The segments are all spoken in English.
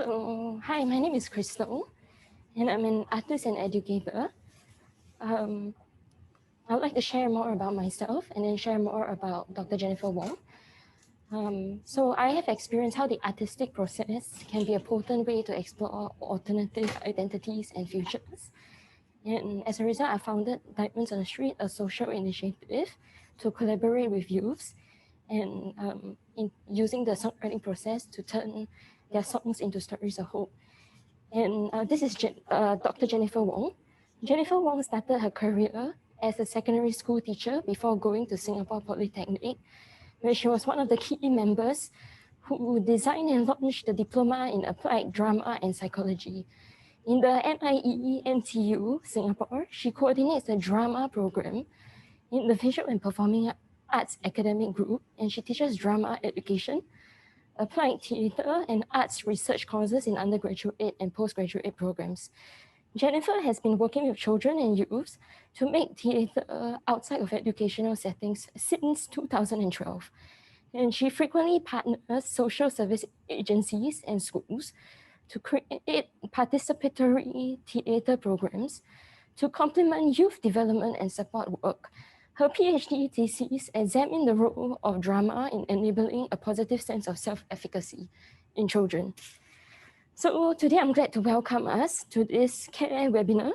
Hello, hi, my name is Crystal, and I'm an artist and educator. I would like to share more about myself and then share more about Dr. Jennifer Wong. So I have experienced how the artistic process can be a potent way to explore alternative identities and futures. And as a result, I founded Diamonds on the Street, a social initiative to collaborate with youths and in using the songwriting process to turn their songs into stories of hope. And this is Dr. Jennifer Wong. Jennifer Wong started her career as a secondary school teacher before going to Singapore Polytechnic, where she was one of the key members who designed and launched the Diploma in Applied Drama and Psychology. In the NIEE NTU Singapore, she coordinates the drama program in the Visual and Performing Arts Academic Group, and she teaches drama education, applied theatre, and arts research courses in undergraduate and postgraduate programs. Jennifer has been working with children and youths to make theatre outside of educational settings since 2012. And she frequently partners social service agencies and schools to create participatory theatre programs to complement youth development and support work. Her PhD thesis examined the role of drama in enabling a positive sense of self-efficacy in children. So today I'm glad to welcome us to this CARE webinar.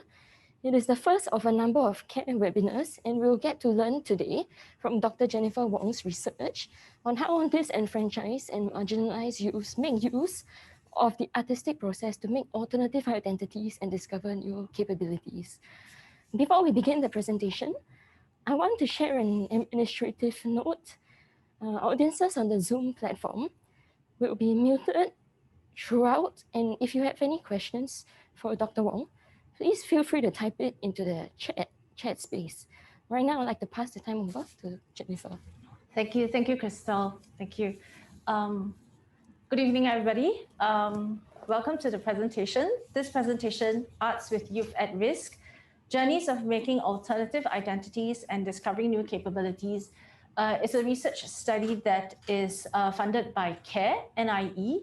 It is the first of a number of CARE webinars, and we'll get to learn today from Dr. Jennifer Wong's research on how disenfranchised and marginalized youths make use of the artistic process to make alternative identities and discover new capabilities. Before we begin the presentation, I want to share an administrative note. Audiences on the Zoom platform will be muted throughout, and if you have any questions for Dr. Wong, please feel free to type it into the chat space. Right now, I'd like to pass the time over to Jennifer. Thank you, Crystal. Thank you. Good evening, everybody. Welcome to the presentation. This presentation, Arts with Youth at Risk, Journeys of Making Alternative Identities and Discovering New Capabilities, is a research study that is funded by CARE, NIE.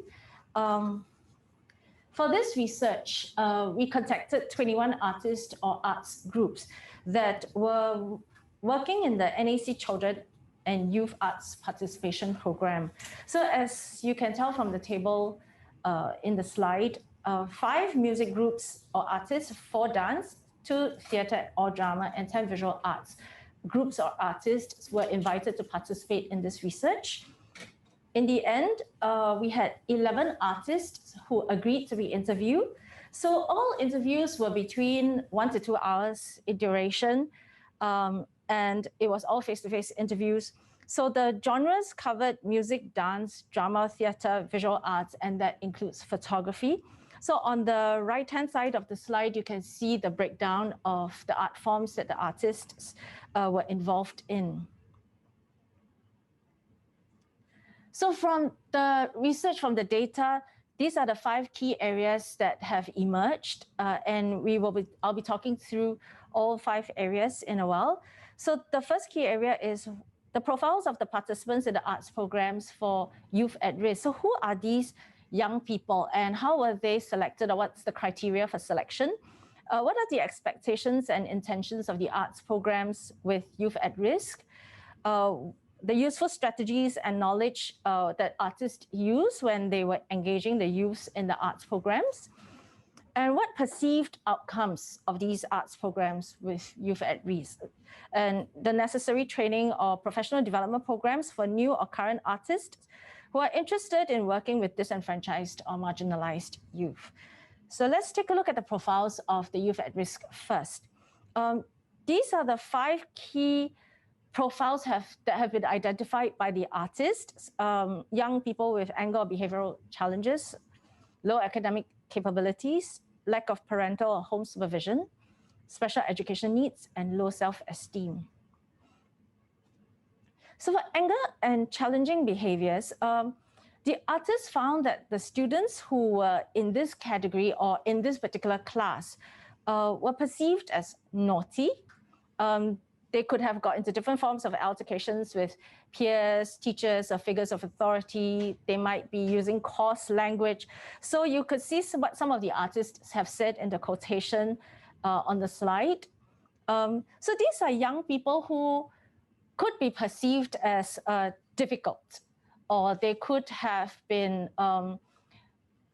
For this research, we contacted 21 artists or arts groups that were working in the NAC Children and Youth Arts Participation Program. So as you can tell from the table in the slide, 5 music groups or artists, 4 dance, 2 theatre or drama, and 10 visual arts groups or artists were invited to participate in this research. In the end, we had 11 artists who agreed to be interviewed. So all interviews were between 1 to 2 hours in duration, and it was all face-to-face interviews. So the genres covered music, dance, drama, theatre, visual arts, and that includes photography. So on the right-hand side of the slide, you can see the breakdown of the art forms that the artists were involved in. So from the research, from the data, these are the 5 key areas that have emerged, and I'll be talking through all 5 areas in a while. So the first key area is the profiles of the participants in the arts programs for youth at risk. So who are these young people and how were they selected, or what's the criteria for selection? What are the expectations and intentions of the arts programs with youth at risk? The useful strategies and knowledge that artists use when they were engaging the youth in the arts programs, and what perceived outcomes of these arts programs with youth at risk, and the necessary training or professional development programs for new or current artists who are interested in working with disenfranchised or marginalized youth. So let's take a look at the profiles of the youth at risk first. These are the 5 key profiles that have been identified by the artists: young people with anger or behavioral challenges, low academic capabilities, lack of parental or home supervision, special education needs, and low self-esteem. So for anger and challenging behaviors, the artists found that the students who were in this category or in this particular class were perceived as naughty. They could have got into different forms of altercations with peers, teachers, or figures of authority. They might be using coarse language. So you could see what some of the artists have said in the quotation on the slide. So these are young people who could be perceived as difficult, or they could have been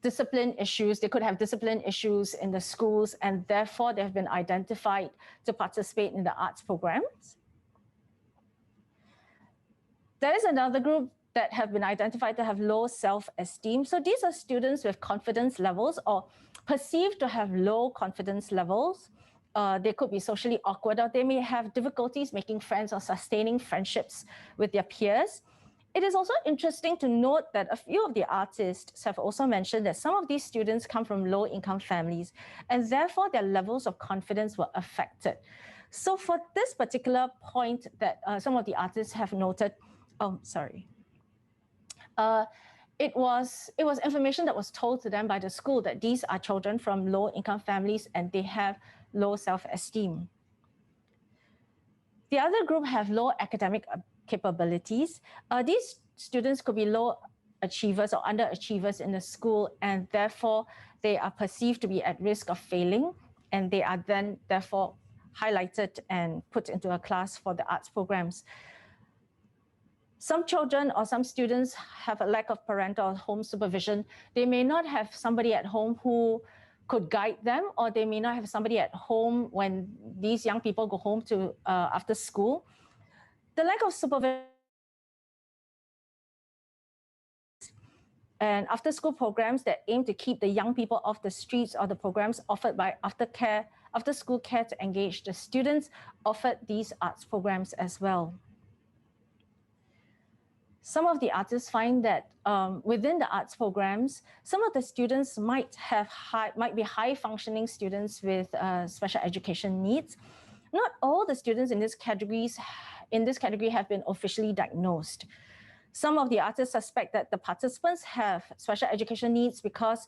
discipline issues. They could have discipline issues in the schools, and therefore they have been identified to participate in the arts programs. There is another group that have been identified to have low self-esteem. So these are students with confidence levels or perceived to have low confidence levels. They could be socially awkward, or they may have difficulties making friends or sustaining friendships with their peers. It is also interesting to note that a few of the artists have also mentioned that some of these students come from low-income families, and therefore their levels of confidence were affected. So for this particular point that some of the artists have noted, it was information that was told to them by the school that these are children from low-income families and they have low self-esteem. The other group have low academic capabilities. These students could be low achievers or underachievers in the school, and therefore they are perceived to be at risk of failing, and they are then therefore highlighted and put into a class for the arts programs. Some children or some students have a lack of parental or home supervision. They may not have somebody at home who could guide them, or they may not have somebody at home when these young people go home to after school. The lack of supervision and after-school programs that aim to keep the young people off the streets, or the programs offered by after-school care to engage the students, offered these arts programs as well. Some of the artists find that within the arts programs, some of the students might be high-functioning students with special education needs. Not all the students in this category have been officially diagnosed. Some of the artists suspect that the participants have special education needs because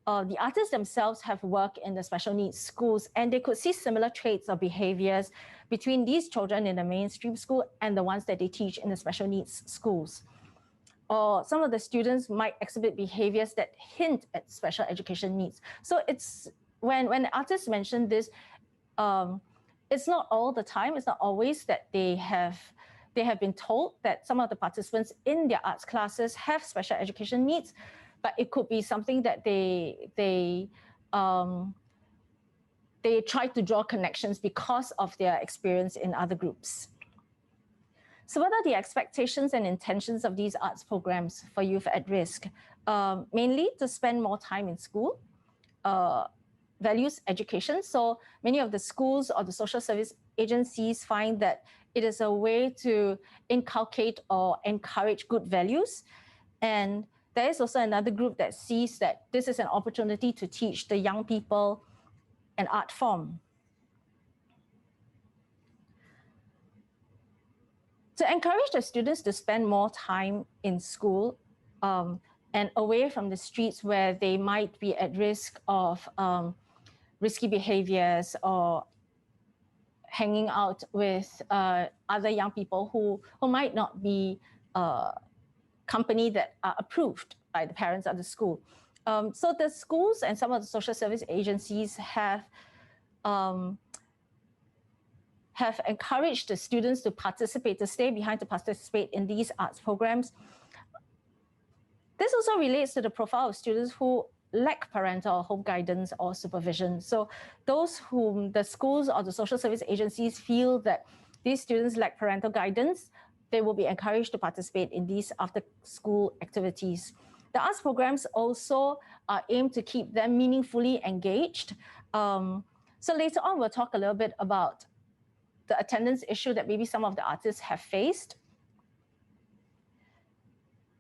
the artists themselves have worked in the special needs schools, and they could see similar traits or behaviors between these children in the mainstream school and the ones that they teach in the special needs schools. Or some of the students might exhibit behaviors that hint at special education needs. So it's when the artists mention this, it's not all the time, it's not always that they have been told that some of the participants in their arts classes have special education needs, but it could be something that they try to draw connections because of their experience in other groups. So what are the expectations and intentions of these arts programs for youth at risk? Mainly to spend more time in school, values education. So many of the schools or the social service agencies find that it is a way to inculcate or encourage good values. And there is also another group that sees that this is an opportunity to teach the young people an art form. To encourage the students to spend more time in school and away from the streets where they might be at risk of risky behaviors or hanging out with other young people who might not be company that are approved by the parents of the school. So the schools and some of the social service agencies have encouraged the students to participate, to stay behind to participate in these arts programs. This also relates to the profile of students who lack parental or home guidance or supervision. So those whom the schools or the social service agencies feel that these students lack parental guidance, they will be encouraged to participate in these after-school activities. The arts programs also aim to keep them meaningfully engaged. So later on, we'll talk a little bit about the attendance issue that maybe some of the artists have faced.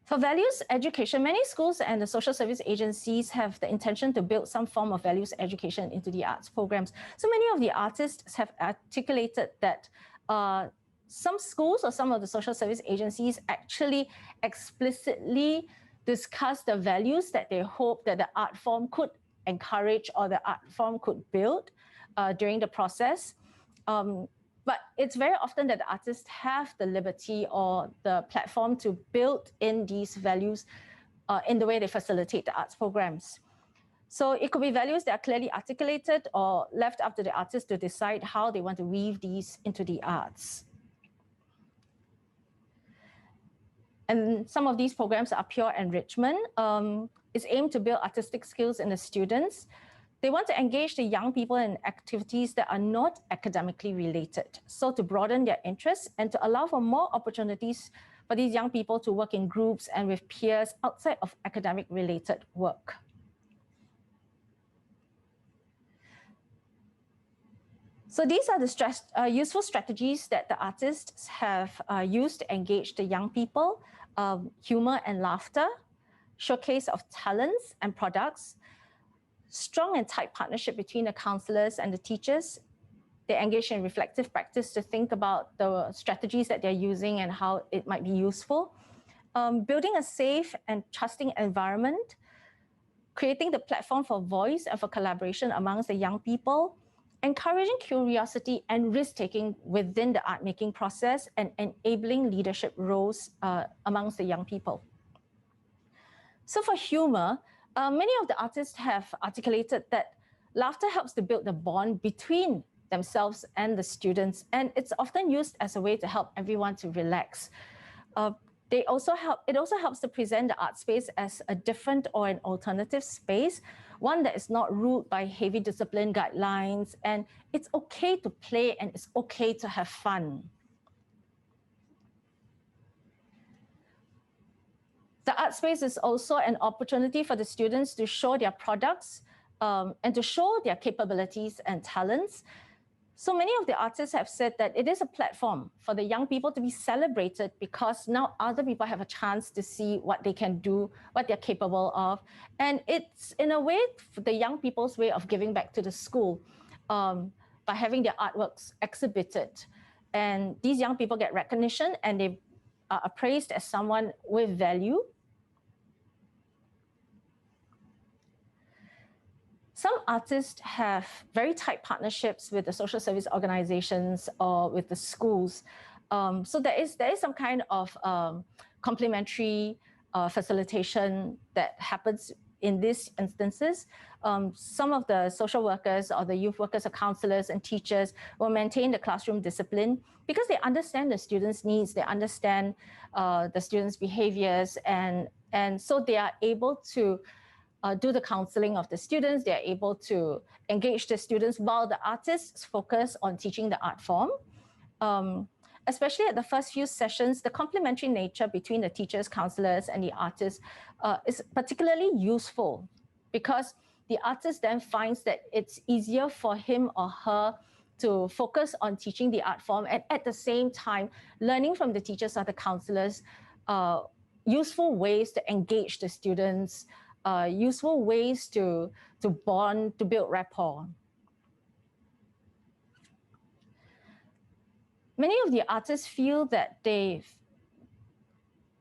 For values education, many schools and the social service agencies have the intention to build some form of values education into the arts programs. So many of the artists have articulated that some schools or some of the social service agencies actually explicitly discuss the values that they hope that the art form could encourage or the art form could build during the process. But it's very often that the artists have the liberty or the platform to build in these values in the way they facilitate the arts programs. So it could be values that are clearly articulated or left up to the artist to decide how they want to weave these into the arts. And some of these programs are pure enrichment. It's aimed to build artistic skills in the students. They want to engage the young people in activities that are not academically related. So to broaden their interests and to allow for more opportunities for these young people to work in groups and with peers outside of academic related work. So these are the useful strategies that the artists have used to engage the young people: humor and laughter, showcase of talents and products, strong and tight partnership between the counselors and the teachers. They engage in reflective practice to think about the strategies that they're using and how it might be useful. Building a safe and trusting environment, creating the platform for voice and for collaboration amongst the young people, encouraging curiosity and risk-taking within the art-making process, and enabling leadership roles amongst the young people. So for humor, many of the artists have articulated that laughter helps to build the bond between themselves and the students, and it's often used as a way to help everyone to relax. It also helps to present the art space as a different or an alternative space, one that is not ruled by heavy discipline guidelines, and it's okay to play and it's okay to have fun. The art space is also an opportunity for the students to show their products and to show their capabilities and talents. So many of the artists have said that it is a platform for the young people to be celebrated because now other people have a chance to see what they can do, what they're capable of. And it's in a way the young people's way of giving back to the school by having their artworks exhibited. And these young people get recognition and they are appraised as someone with value. Some artists have very tight partnerships with the social service organizations or with the schools. So there is some kind of complementary facilitation that happens in these instances. Some of the social workers or the youth workers or counselors and teachers will maintain the classroom discipline because they understand the students' needs, they understand the students' behaviors, and so they are able to do the counseling of the students. They're able to engage the students while the artists focus on teaching the art form. Especially at the first few sessions, the complementary nature between the teachers, counselors, and the artists is particularly useful because the artist then finds that it's easier for him or her to focus on teaching the art form and at the same time learning from the teachers or the counselors useful ways to engage the students, useful ways to bond, to build rapport. Many of the artists feel that they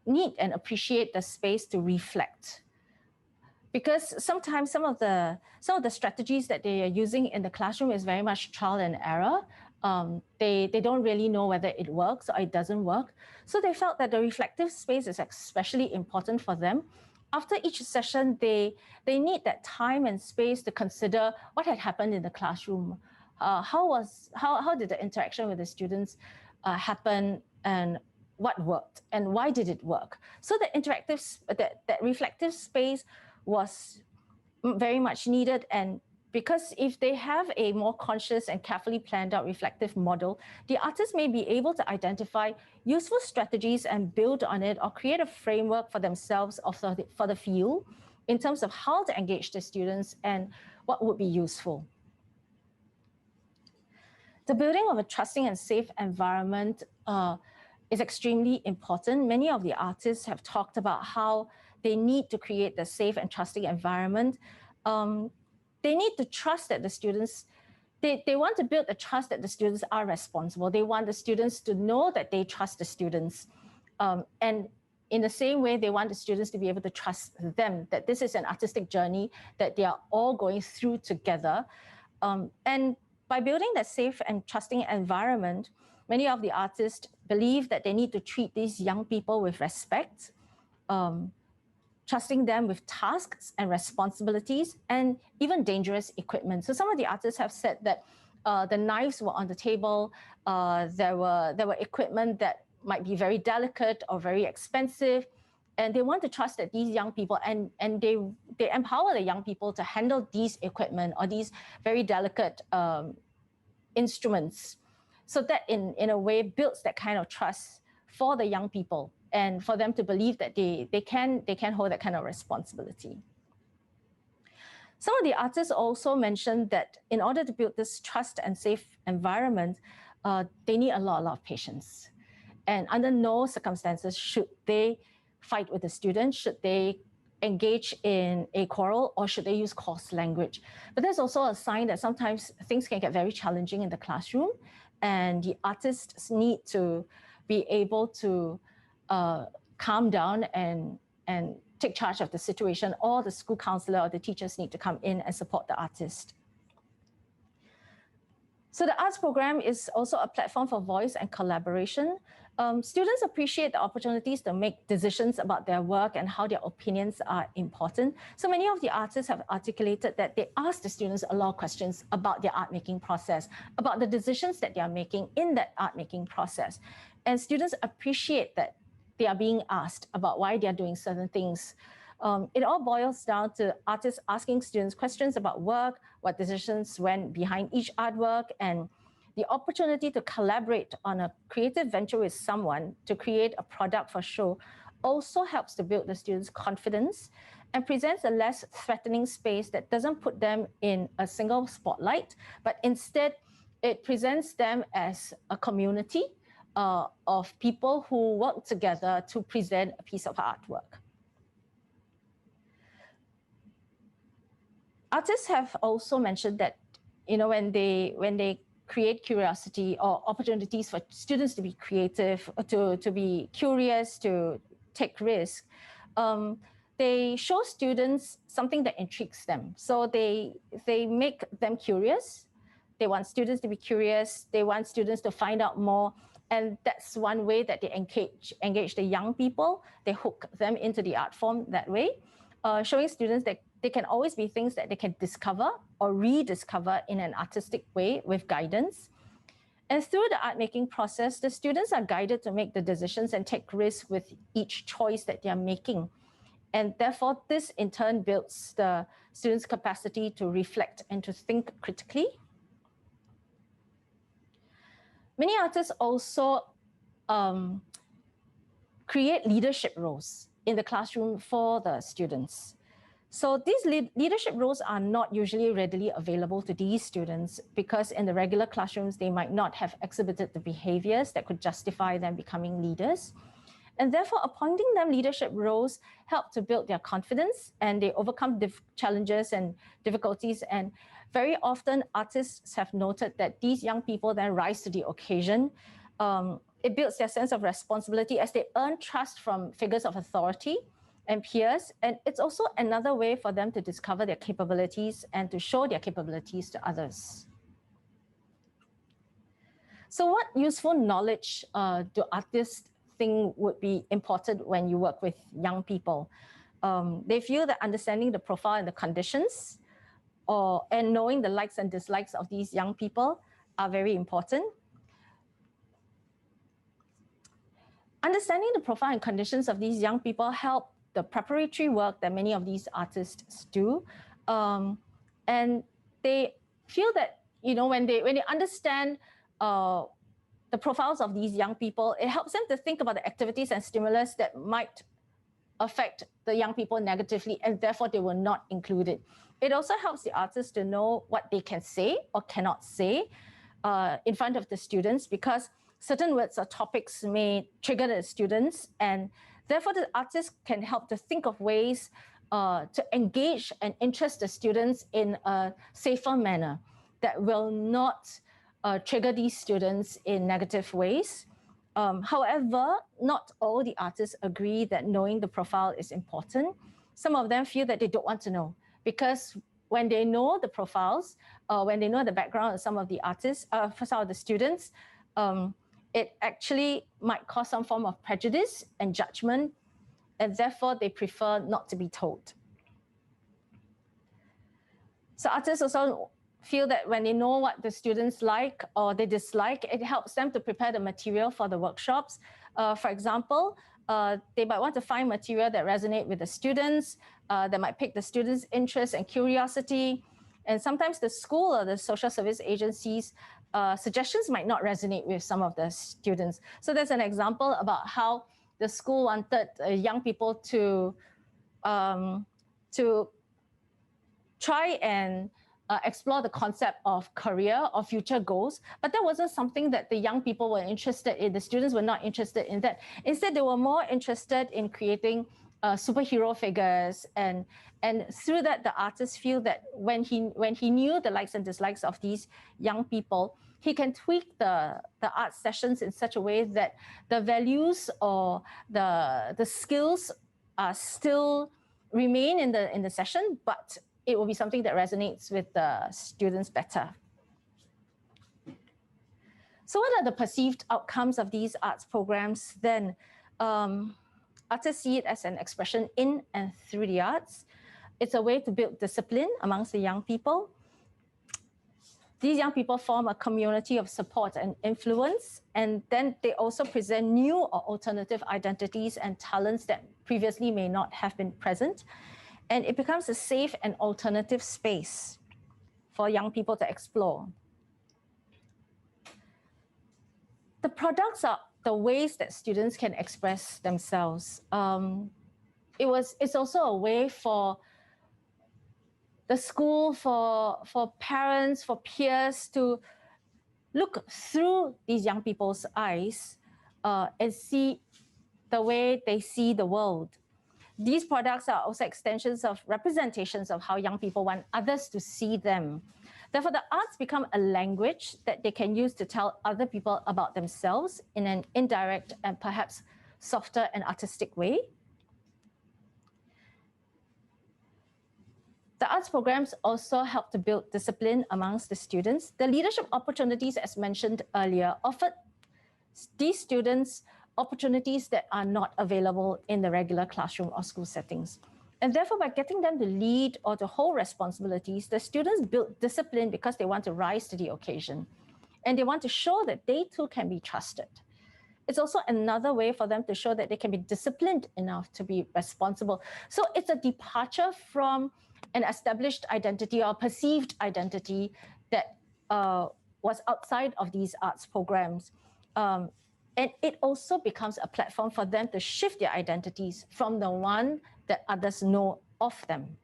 need and appreciate the space to reflect, because sometimes some of the strategies that they are using in the classroom is very much trial and error. They don't really know whether it works or it doesn't work. So they felt that the reflective space is especially important for them. After each session, they need that time and space to consider what had happened in the classroom. How did the interaction with the students happen, and what worked, and why did it work? So the that reflective space was very much needed, and because if they have a more conscious and carefully planned out reflective model, the artists may be able to identify useful strategies and build on it, or create a framework for themselves or for the field in terms of how to engage the students and what would be useful. The building of a trusting and safe environment is extremely important. Many of the artists have talked about how they need to create the safe and trusting environment. They need to trust that the students, they want to build the trust that the students are responsible. They want the students to know that they trust the students. And in the same way, they want the students to be able to trust them, that this is an artistic journey that they are all going through together. And by building that safe and trusting environment, many of the artists believe that they need to treat these young people with respect, trusting them with tasks and responsibilities, and even dangerous equipment. So some of the artists have said that the knives were on the table, there were equipment that might be very delicate or very expensive, and they want to trust that these young people, and they empower the young people to handle these equipment or these very delicate instruments. So that in a way builds that kind of trust for the young people and for them to believe that they can hold that kind of responsibility. Some of the artists also mentioned that in order to build this trust and safe environment, they need a lot of patience. And under no circumstances should they fight with the students, should they engage in a quarrel, or should they use coarse language. But there's also a sign that sometimes things can get very challenging in the classroom, and the artists need to be able to calm down and take charge of the situation, or the school counselor or the teachers need to come in and support the artist. So the arts program is also a platform for voice and collaboration. Students appreciate the opportunities to make decisions about their work and how their opinions are important. So many of the artists have articulated that they ask the students a lot of questions about their art making process, about the decisions that they are making in that art making process. And students appreciate that they are being asked about why they are doing certain things. It all boils down to artists asking students questions about work, what decisions went behind each artwork, and the opportunity to collaborate on a creative venture with someone to create a product for show also helps to build the students' confidence and presents a less threatening space that doesn't put them in a single spotlight, but instead it presents them as a community of people who work together to present a piece of artwork. Artists have also mentioned that, when they create curiosity or opportunities for students to be creative, to be curious, to take risks, they show students something that intrigues them. So they make them curious. They want students to be curious. They want students to find out more. And that's one way that they engage the young people. They hook them into the art form that way, showing students that they can always be things that they can discover or rediscover in an artistic way with guidance. And through the art making process, the students are guided to make the decisions and take risks with each choice that they are making. And therefore, this in turn builds the students' capacity to reflect and to think critically. Many artists also create leadership roles in the classroom for the students. So these leadership roles are not usually readily available to these students because in the regular classrooms, they might not have exhibited the behaviors that could justify them becoming leaders. And therefore, appointing them leadership roles help to build their confidence, and they overcome challenges and difficulties. And very often, artists have noted that these young people then rise to the occasion. It builds their sense of responsibility as they earn trust from figures of authority and peers. And it's also another way for them to discover their capabilities and to show their capabilities to others. So what useful knowledge do artists think would be important when you work with young people? They feel that understanding the profile and the conditions and knowing the likes and dislikes of these young people are very important. Understanding the profile and conditions of these young people help the preparatory work that many of these artists do. And they feel that, when they understand the profiles of these young people, it helps them to think about the activities and stimulus that might affect the young people negatively, and therefore they will not include it. It also helps the artists to know what they can say or cannot say in front of the students, because certain words or topics may trigger the students, and therefore the artist can help to think of ways to engage and interest the students in a safer manner that will not trigger these students in negative ways. However, not all the artists agree that knowing the profile is important. Some of them feel that they don't want to know because when they know the profiles, when they know the background of some of the artists, for some of the students, it actually might cause some form of prejudice and judgment, and therefore they prefer not to be told. So artists also feel that when they know what the students like or they dislike, it helps them to prepare the material for the workshops. For example, they might want to find material that resonate with the students, that might pick the students' interest and curiosity. And sometimes the school or the social service agencies' suggestions might not resonate with some of the students. So there's an example about how the school wanted young people to try and explore the concept of career or future goals, but that wasn't something that the young people were interested in. The students were not interested in that. Instead, they were more interested in creating superhero figures, and through that, the artists feel that when he knew the likes and dislikes of these young people, he can tweak the art sessions in such a way that the values or the skills are still remain in the session, but it will be something that resonates with the students better. So what are the perceived outcomes of these arts programs then? Artists see it as an expression in and through the arts. It's a way to build discipline amongst the young people. These young people form a community of support and influence, and then they also present new or alternative identities and talents that previously may not have been present. And it becomes a safe and alternative space for young people to explore. The products are the ways that students can express themselves. It's also a way for the school, for parents, for peers to look through these young people's eyes and see the way they see the world. These products are also extensions of representations of how young people want others to see them. Therefore, the arts become a language that they can use to tell other people about themselves in an indirect and perhaps softer and artistic way. The arts programs also help to build discipline amongst the students. The leadership opportunities, as mentioned earlier, offered these students opportunities that are not available in the regular classroom or school settings. And therefore, by getting them to lead or to hold responsibilities, the students build discipline because they want to rise to the occasion. And they want to show that they too can be trusted. It's also another way for them to show that they can be disciplined enough to be responsible. So it's a departure from an established identity or perceived identity that was outside of these arts programs. And it also becomes a platform for them to shift their identities from the one that others know of them.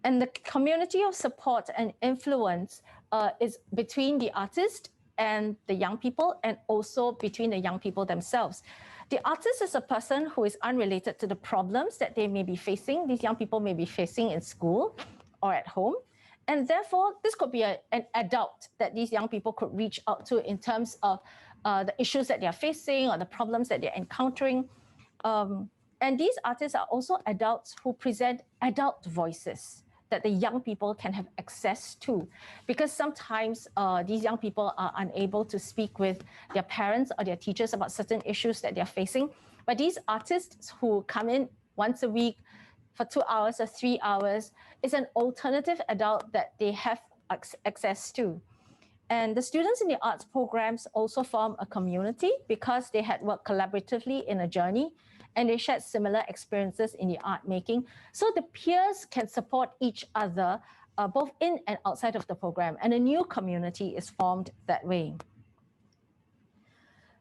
And the community of support and influence is between the artist and the young people, and also between the young people themselves. The artist is a person who is unrelated to the problems that they may be facing, these young people may be facing in school or at home. And therefore, this could be an adult that these young people could reach out to in terms of the issues that they're facing or the problems that they're encountering. And these artists are also adults who present adult voices that the young people can have access to. Because sometimes these young people are unable to speak with their parents or their teachers about certain issues that they're facing. But these artists who come in once a week for 2 hours or 3 hours is an alternative adult that they have access to. And the students in the arts programs also form a community because they had worked collaboratively in a journey and they shared similar experiences in the art making. So the peers can support each other both in and outside of the program, and a new community is formed that way.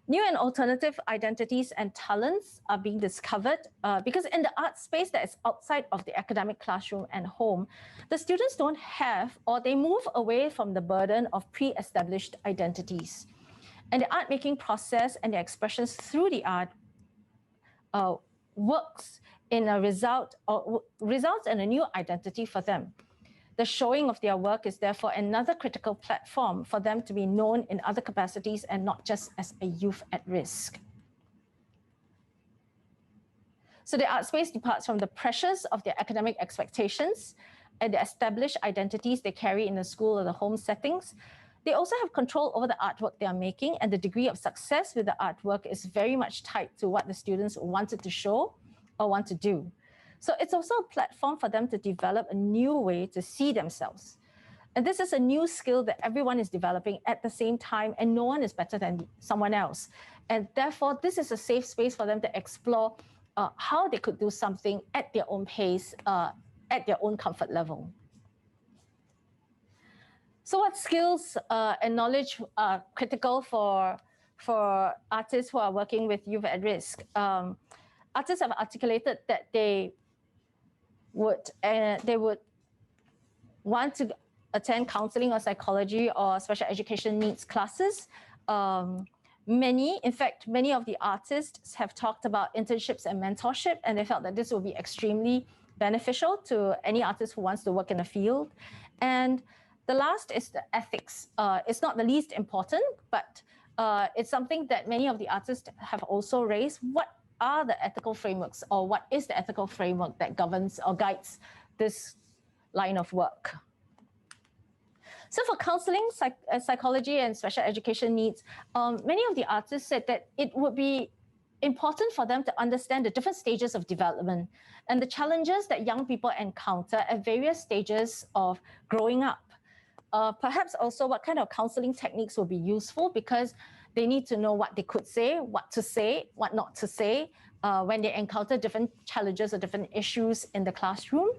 New and alternative identities and talents are being discovered because in the art space that is outside of the academic classroom and home, the students don't have, or they move away from the burden of pre-established identities. And the art making process and the expressions through the art works in a results in a new identity for them. The showing of their work is therefore another critical platform for them to be known in other capacities and not just as a youth at risk. So the art space departs from the pressures of their academic expectations and the established identities they carry in the school or the home settings. They also have control over the artwork they are making, and the degree of success with the artwork is very much tied to what the students wanted to show or want to do. So it's also a platform for them to develop a new way to see themselves. And this is a new skill that everyone is developing at the same time, and no one is better than someone else. And therefore, this is a safe space for them to explore how they could do something at their own pace, at their own comfort level. So what skills and knowledge are critical for artists who are working with youth at risk? Artists have articulated that they would want to attend counseling or psychology or special education needs classes. Many of the artists have talked about internships and mentorship, and they felt that this will be extremely beneficial to any artist who wants to work in the field. And the last is the ethics. It's not the least important, but it's something that many of the artists have also raised. What are the ethical frameworks, or what is the ethical framework that governs or guides this line of work? So for counseling, psychology, and special education needs, many of the artists said that it would be important for them to understand the different stages of development and the challenges that young people encounter at various stages of growing up. Perhaps also what kind of counseling techniques will be useful, because they need to know what they could say, what to say, what not to say when they encounter different challenges or different issues in the classroom.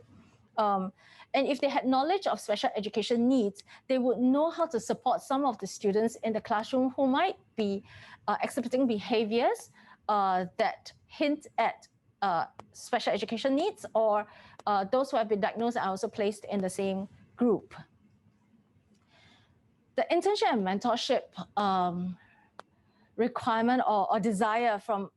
And if they had knowledge of special education needs, they would know how to support some of the students in the classroom who might be exhibiting behaviors that hint at special education needs, or those who have been diagnosed are also placed in the same group. The internship and mentorship requirement or desire from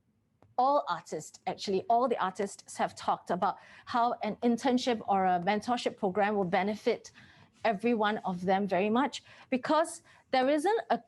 all artists, actually, all the artists have talked about how an internship or a mentorship program will benefit every one of them very much, because there isn't a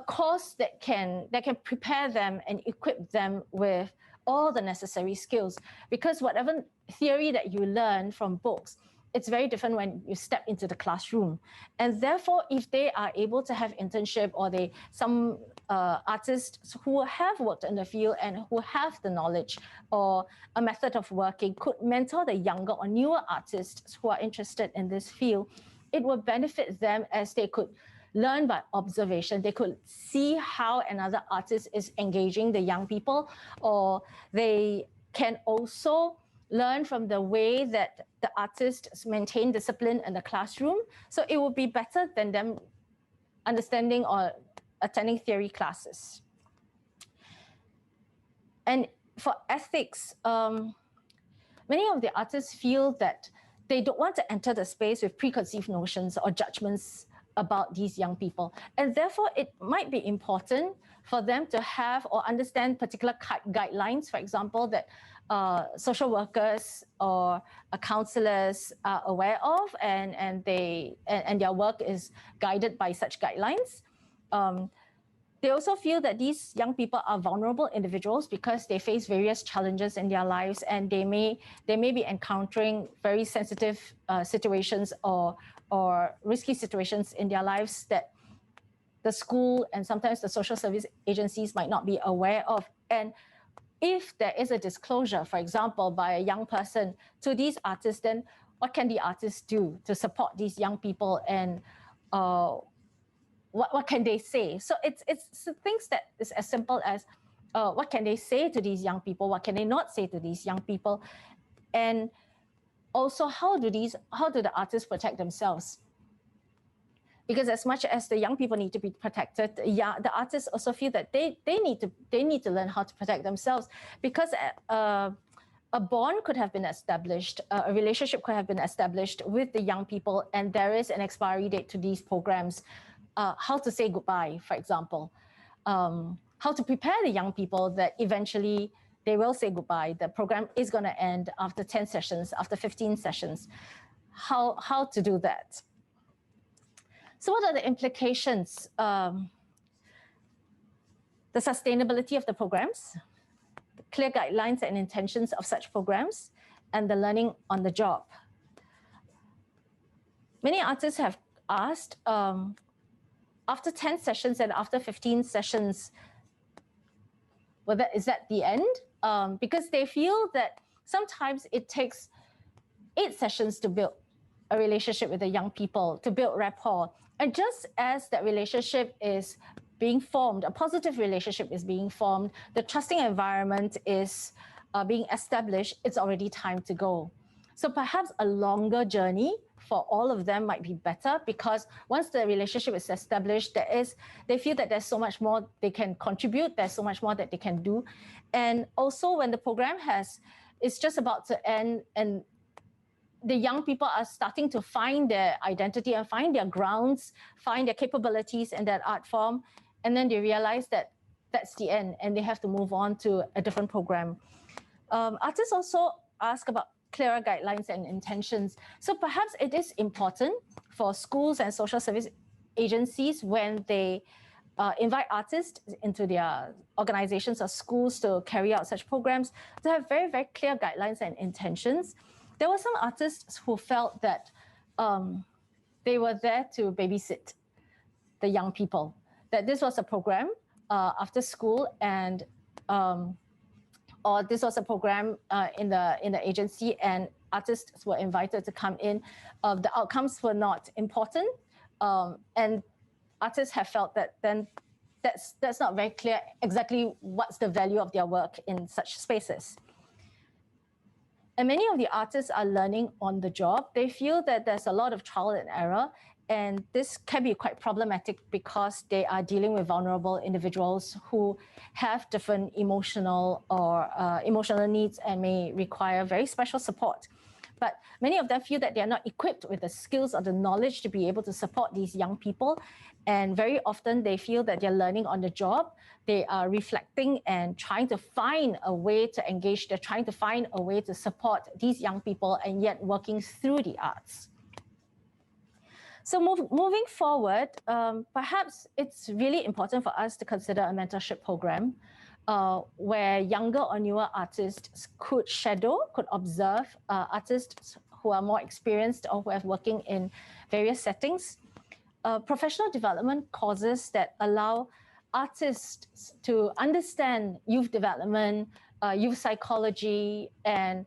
course that can prepare them and equip them with all the necessary skills. Because whatever theory that you learn from books, it's very different when you step into the classroom. And therefore, if they are able to have internship, or some artists who have worked in the field and who have the knowledge or a method of working could mentor the younger or newer artists who are interested in this field, it would benefit them, as they could learn by observation. They could see how another artist is engaging the young people, or they can also learn from the way that the artists maintain discipline in the classroom. So it would be better than them understanding or attending theory classes. And for ethics, many of the artists feel that they don't want to enter the space with preconceived notions or judgments about these young people. And therefore, it might be important for them to have or understand particular guidelines, for example, that social workers or counselors are aware of, and their work is guided by such guidelines. They also feel that these young people are vulnerable individuals because they face various challenges in their lives, and they may be encountering very sensitive situations or risky situations in their lives that the school and sometimes the social service agencies might not be aware of. And if there is a disclosure, for example, by a young person to these artists, then what can the artists do to support these young people, and what can they say? So it's things that is as simple as what can they say to these young people, what can they not say to these young people, and also how do the artists protect themselves? Because as much as the young people need to be protected, the artists also feel that they need to learn how to protect themselves, because a bond could have been established, a relationship could have been established with the young people, and there is an expiry date to these programs. How to say goodbye, for example, how to prepare the young people that eventually they will say goodbye. The program is going to end after 10 sessions, after 15 sessions. How to do that? So what are the implications? The sustainability of the programs, clear guidelines and intentions of such programs, and the learning on the job. Many artists have asked, after 10 sessions and after 15 sessions, is that the end? Because they feel that sometimes it takes 8 sessions to build a relationship with the young people, to build rapport. And just as that relationship is being formed, a positive relationship is being formed, the trusting environment is being established, it's already time to go. So perhaps a longer journey for all of them might be better, because once the relationship is established, they feel that there's so much more they can contribute, there's so much more that they can do. And also when the program is just about to end and the young people are starting to find their identity and find their grounds, find their capabilities in that art form, and then they realize that that's the end and they have to move on to a different program. Artists also ask about clearer guidelines and intentions. So perhaps it is important for schools and social service agencies, when they invite artists into their organizations or schools to carry out such programs, to have very, very clear guidelines and intentions. There were some artists who felt that they were there to babysit the young people, that this was a program after school, and or this was a program in the agency, and artists were invited to come in. The outcomes were not important, and artists have felt that then that's not very clear exactly what's the value of their work in such spaces. And many of the artists are learning on the job. They feel that there's a lot of trial and error, and this can be quite problematic because they are dealing with vulnerable individuals who have different emotional needs and may require very special support. But many of them feel that they're not equipped with the skills or the knowledge to be able to support these young people. And very often they feel that they're learning on the job. They are reflecting and trying to find a way to engage. They're trying to find a way to support these young people, and yet working through the arts. So moving forward, perhaps it's really important for us to consider a mentorship program where younger or newer artists could shadow, could observe artists who are more experienced or who are working in various settings. Professional development courses that allow artists to understand youth development, youth psychology, and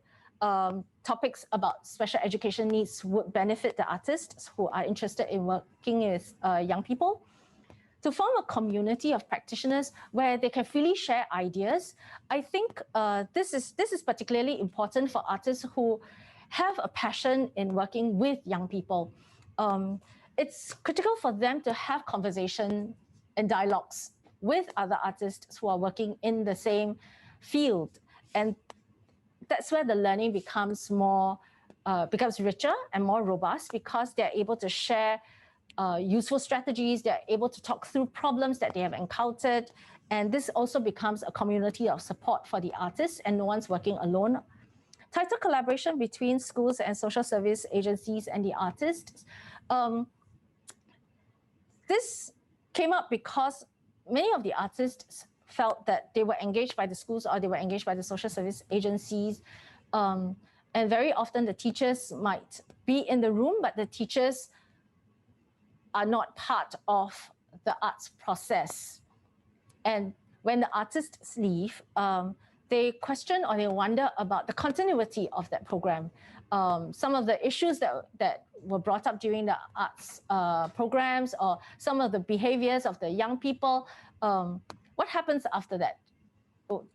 topics about special education needs would benefit the artists who are interested in working with young people. To form a community of practitioners where they can freely share ideas, I think this is particularly important for artists who have a passion in working with young people. It's critical for them to have conversation and dialogues with other artists who are working in the same field. And that's where the learning becomes richer and more robust, because they're able to share useful strategies, they're able to talk through problems that they have encountered. And this also becomes a community of support for the artists, and no one's working alone. Tighter collaboration between schools and social service agencies and the artists. This came up because many of the artists felt that they were engaged by the schools or they were engaged by the social service agencies. And very often the teachers might be in the room, but the teachers are not part of the arts process. And when the artists leave, they question or they wonder about the continuity of that program. Some of the issues that were brought up during the arts programs, or some of the behaviors of the young people, what happens after that?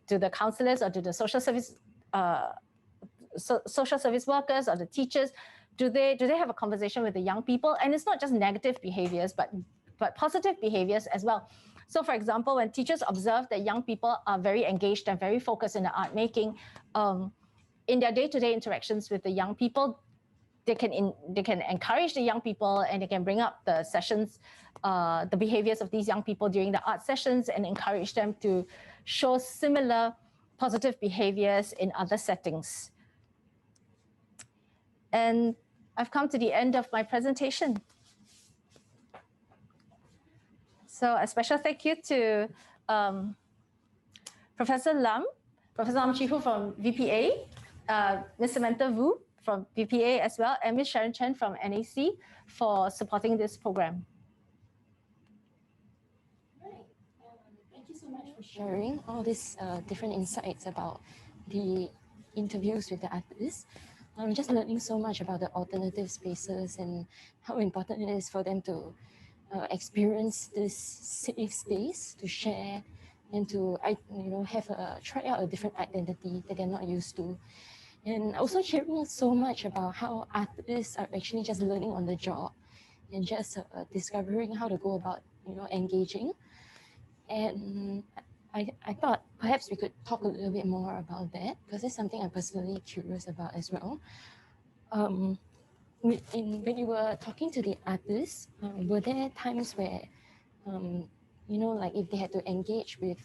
Do the counselors or do the social service workers or the teachers, do they have a conversation with the young people? And it's not just negative behaviors, but positive behaviors as well. So for example, when teachers observe that young people are very engaged and very focused in the art making, in their day-to-day interactions with the young people, they can encourage the young people, and they can bring up the sessions, the behaviors of these young people during the art sessions, and encourage them to show similar positive behaviors in other settings. And I've come to the end of my presentation. So a special thank you to Professor Lam Professor Am Chi Hu from VPA, Ms. Samantha Vu from VPA as well, and Ms. Sharon Chen from NAC for supporting this program. Thank you so much for sharing all these different insights about the interviews with the artists. I'm just learning so much about the alternative spaces and how important it is for them to experience this safe space to share and to have try out a different identity that they're not used to. And also hearing so much about how artists are actually just learning on the job and just discovering how to go about engaging. And I thought perhaps we could talk a little bit more about that because it's something I'm personally curious about as well. When you were talking to the artists, were there times where, like if they had to engage with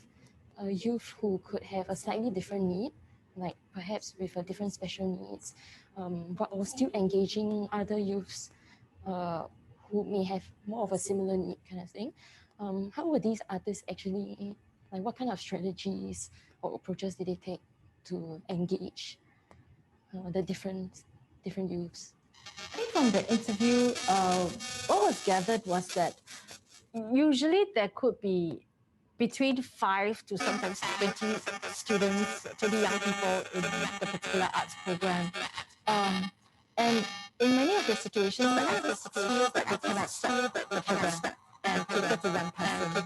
a youth who could have a slightly different need, like perhaps with a different special needs, but was still engaging other youths who may have more of a similar need kind of thing? How would these artists actually, like what kind of strategies or approaches did they take to engage the different youths? I think from the interview, what was gathered was that usually there could be between 5 to sometimes 20 students, 20 young people in the particular arts program. And in many of the situations, the artists feel that they cannot stop the program and take it to run person.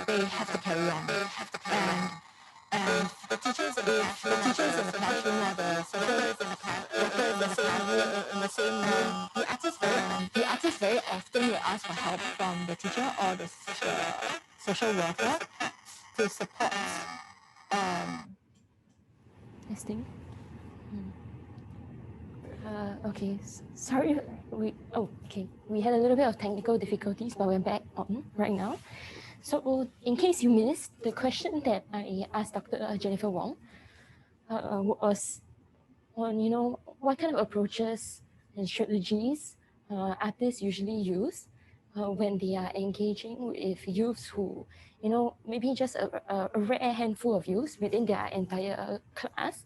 They have to carry on. And the teachers in the classroom or the workers in the classroom in the same room, the artists very often will ask for help from the teacher or the social worker to support Testing. Okay, sorry. We had a little bit of technical difficulties, but we're back on right now. So in case you missed, the question that I asked Dr. Jennifer Wong was on, what kind of approaches and strategies artists usually use when they are engaging with youths who, maybe just a rare handful of youths within their entire class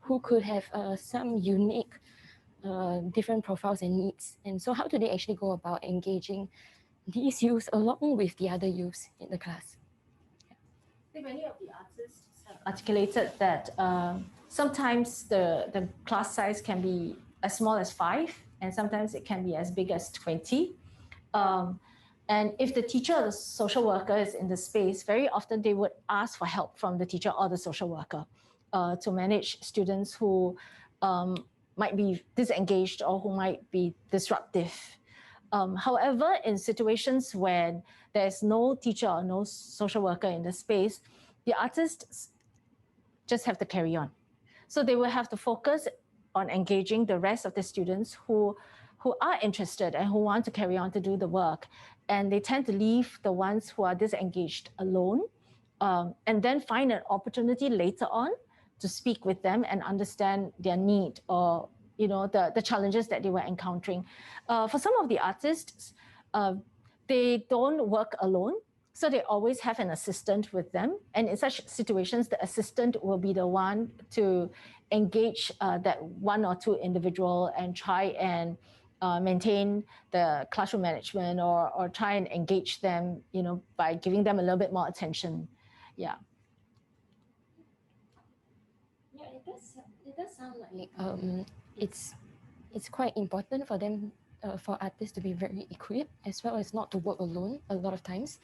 who could have some unique different profiles and needs. And so how do they actually go about engaging these youths along with the other youths in the class? I think many of the artists have articulated that sometimes the class size can be as small as 5, and sometimes it can be as big as 20. And if the teacher or the social worker is in the space, very often they would ask for help from the teacher or the social worker to manage students who might be disengaged or who might be disruptive. However, in situations when there's no teacher or no social worker in the space, the artists just have to carry on. So they will have to focus on engaging the rest of the students who are interested and who want to carry on to do the work. And they tend to leave the ones who are disengaged alone and then find an opportunity later on to speak with them and understand their need or the challenges that they were encountering. For some of the artists, they don't work alone, so they always have an assistant with them. And in such situations, the assistant will be the one to engage that 1 or 2 individual and try and maintain the classroom management or try and engage them, by giving them a little bit more attention. Yeah. Yeah, it does sound like it's quite important for them, for artists to be very equipped as well as not to work alone a lot of times,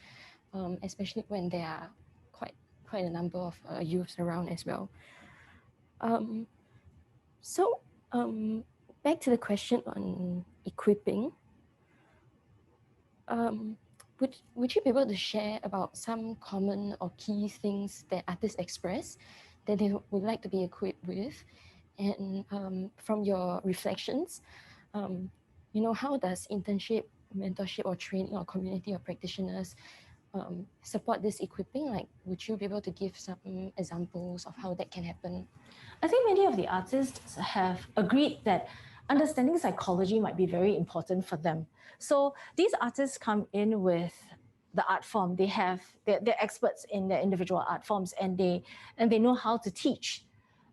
especially when there are quite a number of youths around as well. So back to the question on equipping. Would you be able to share about some common or key things that artists express that they would like to be equipped with? And from your reflections, how does internship, mentorship, or training or community of practitioners support this equipping? Like, would you be able to give some examples of how that can happen? I think many of the artists have agreed that understanding psychology might be very important for them. So these artists come in with the art form. They're experts in their individual art forms, and they know how to teach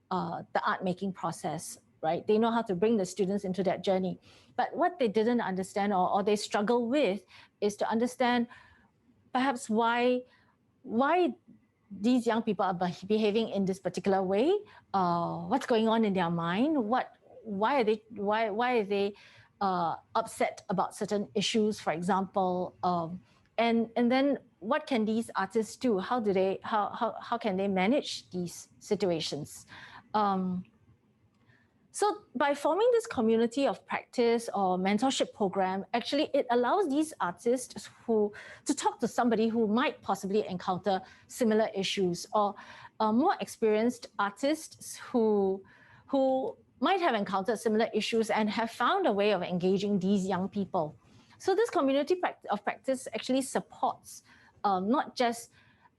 the art making process, right? They know how to bring the students into that journey. But what they didn't understand, or they struggle with, is to understand perhaps why these young people are behaving in this particular way. What's going on in their mind? Why are they upset about certain issues, for example? And then what can these artists do? How can they manage these situations? So by forming this community of practice or mentorship program, actually it allows these artists to talk to somebody who might possibly encounter similar issues, or more experienced artists who might have encountered similar issues and have found a way of engaging these young people. So this community of practice actually supports not just,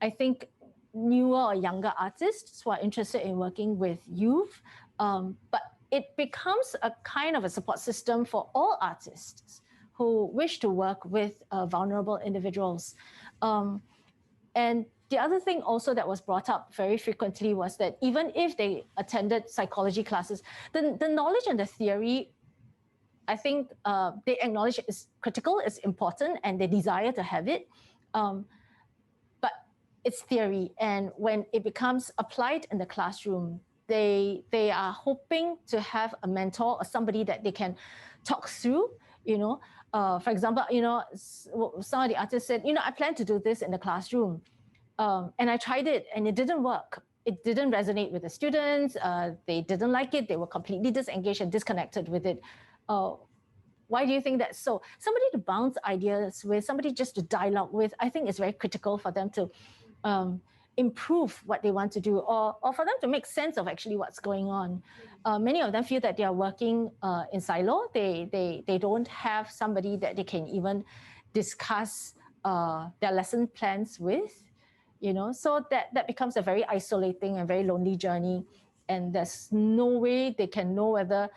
I think, newer or younger artists who are interested in working with youth, but it becomes a kind of a support system for all artists who wish to work with vulnerable individuals. And the other thing also that was brought up very frequently was that even if they attended psychology classes, the knowledge and the theory, I think they acknowledge is critical, is important, and they desire to have it. But it's theory, and when it becomes applied in the classroom, they are hoping to have a mentor or somebody that they can talk through, for example, some of the artists said, I plan to do this in the classroom, and I tried it and it didn't work. It didn't resonate with the students. They didn't like it. They were completely disengaged and disconnected with it. Why do you think that's so? Somebody to bounce ideas with, somebody just to dialogue with, I think is very critical for them to improve what they want to do, or for them to make sense of actually what's going on. Many of them feel that they are working in silo. They don't have somebody that they can even discuss their lesson plans with, so that becomes a very isolating and very lonely journey. And there's no way they can know whether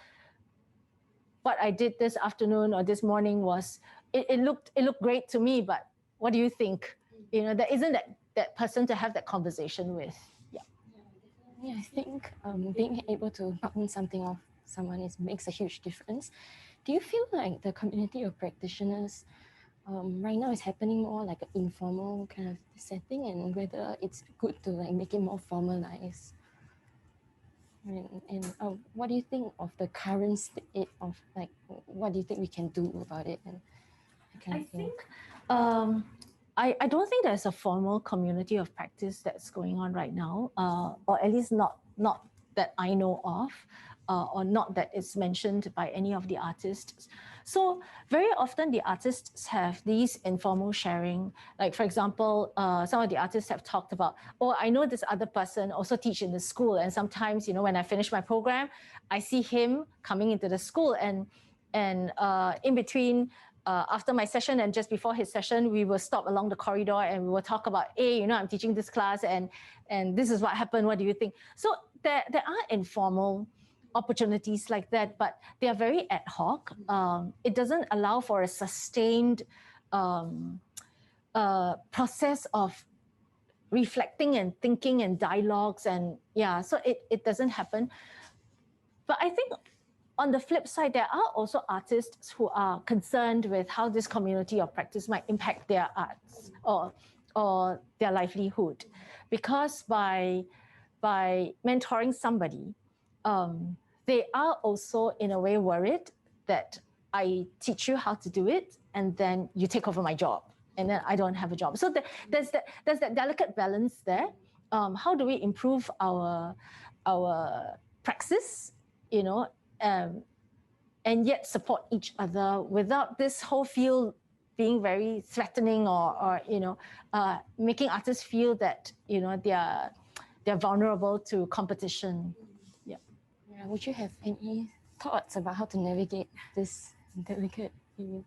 what I did this afternoon or this morning was, it looked great to me, but what do you think? There isn't that person to have that conversation with. Yeah, I think being able to bounce something off someone makes a huge difference. Do you feel like the community of practitioners right now is happening more like an informal kind of setting, and whether it's good to make it more formalized? And what do you think of the current state of what do you think we can do about it? And I think I don't think there's a formal community of practice that's going on right now, or at least not that I know of, or not that is mentioned by any of the artists. So very often the artists have these informal sharing. Like, for example, some of the artists have talked about, I know this other person also teach in the school, and sometimes, when I finish my program, I see him coming into the school, and in between, after my session and just before his session, we will stop along the corridor and we will talk about, hey, I'm teaching this class, and this is what happened. What do you think? So there are informal opportunities like that, but they are very ad hoc. It doesn't allow for a sustained process of reflecting and thinking and dialogues, and so it doesn't happen. But I think on the flip side, there are also artists who are concerned with how this community of practice might impact their arts or their livelihood, because by mentoring somebody, they are also in a way worried that I teach you how to do it, and then you take over my job, and then I don't have a job. So there's that delicate balance there. How do we improve our praxis, and yet support each other without this whole field being very threatening, or making artists feel that they're vulnerable to competition. Yeah. Would you have any thoughts about how to navigate this delicate area?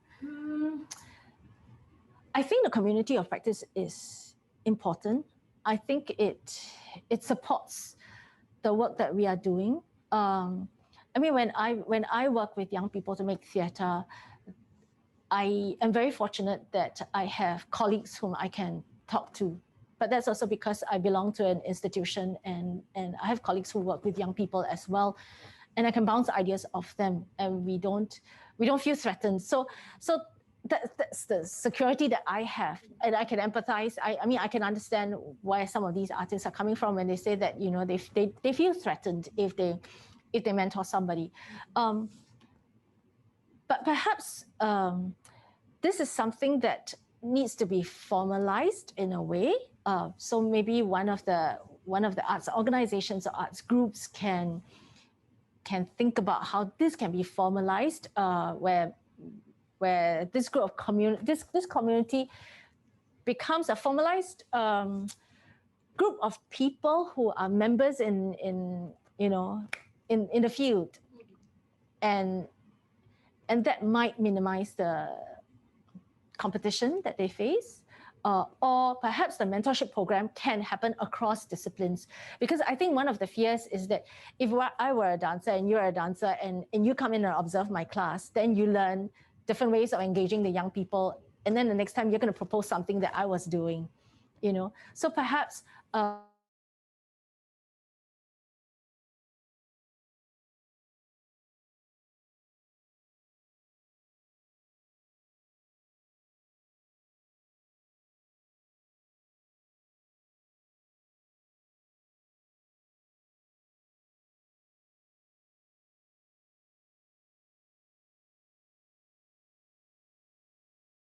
I think the community of practice is important. I think it supports the work that we are doing. When I work with young people to make theatre, I am very fortunate that I have colleagues whom I can talk to. But that's also because I belong to an institution, and I have colleagues who work with young people as well, and I can bounce ideas off them, and we don't feel threatened. So that's the security that I have, and I can empathize. I mean, I can understand where some of these artists are coming from when they say that, you know, they feel threatened if they mentor somebody. But perhaps this is something that needs to be formalized in a way. So maybe one of the arts organizations or arts groups can think about how this can be formalized, where this group of this community becomes a formalized group of people who are members in the field, and that might minimize the competition that they face. Or perhaps the mentorship program can happen across disciplines. Because I think one of the fears is that if I were a dancer and you're a dancer, and you come in and observe my class, then you learn different ways of engaging the young people. And then the next time you're going to propose something that I was doing, you know. So perhaps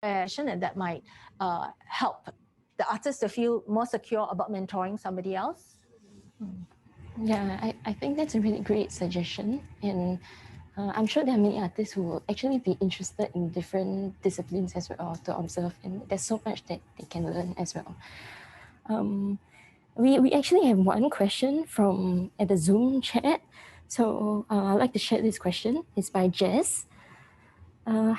and that might help the artist to feel more secure about mentoring somebody else. Yeah, I think that's a really great suggestion. And I'm sure there are many artists who will actually be interested in different disciplines as well to observe. And there's so much that they can learn as well. We actually have one question from at the Zoom chat. So I'd like to share this question. It's by Jess.